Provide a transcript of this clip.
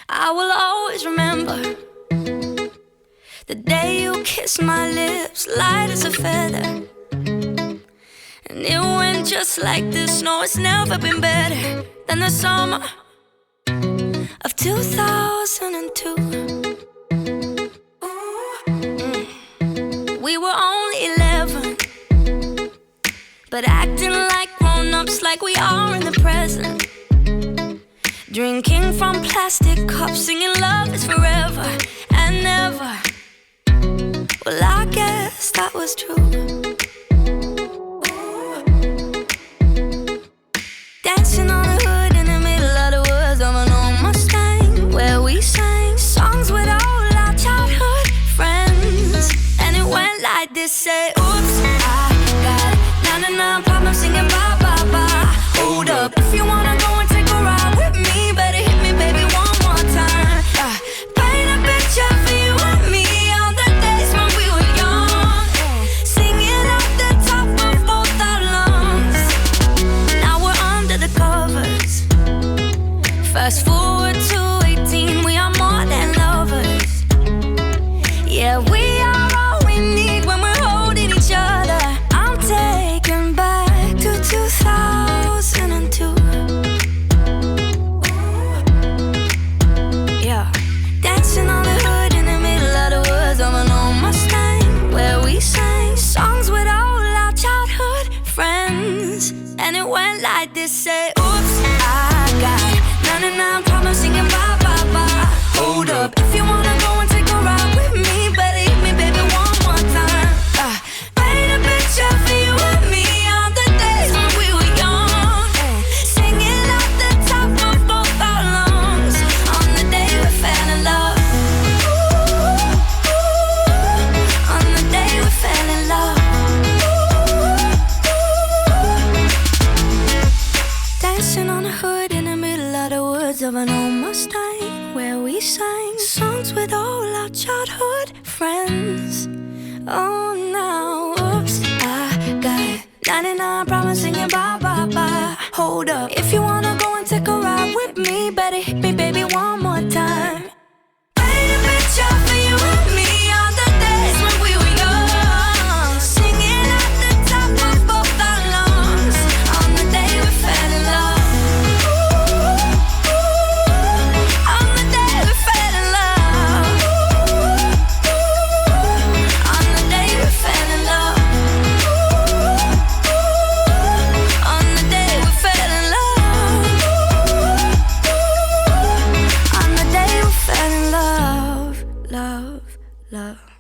I will always remember the day you kissed my lips, light as a feather. And it went just like this. No, it's never been better than the summer of 2002. We were only 11, but acting like grown-ups, like we are in the present. Drinking from plastic cups, singing love is forever and never. Well, I guess that was true. Dancing on the hood in the middle of the woods of an old Mustang, where we sang songs with all our childhood friends. And it went like this, say, oops, I got 99 problems singing bye, bye, bye. Hold up, if you wanna go and take a ride with me, better hit me, baby, one more time. Paint a picture for you and me on the days when we were young, singing off the top of both our lungs. Now we're under the covers. Fast forward to 18, we are more than lovers. Yeah, we are all we need when we're holding each other. I'm taken back to 2002. Yeah, dancing on the hood in the middle of the woods of an old Mustang, where we sang songs with all our childhood friends. And it went like this, say, oops, I got 99 problems singing bye, bye, bye. Hold up, if you wanna go and take a ride with me, better hit me, baby, one more time. Paint a picture for you and me on the days when we were young, singing off the top of both our lungs on the day we fell in love. On the day we fell in love. Dancing on the hood in the middle of the woods of an old Mustang, where we sang songs with all our childhood friends. Oh, now, oops, I got 99 problems singing bye, bye, bye. Hold up, if you wanna go and take a ride with me, better hit me, baby, one more time. Paint a picture for you and me on the days when we were young, singing at the top of both our lungs on the day we fell in love. On the day we fell in love. On the day we fell in love. On the day we fell in love. On the day we fell in love. Love, love.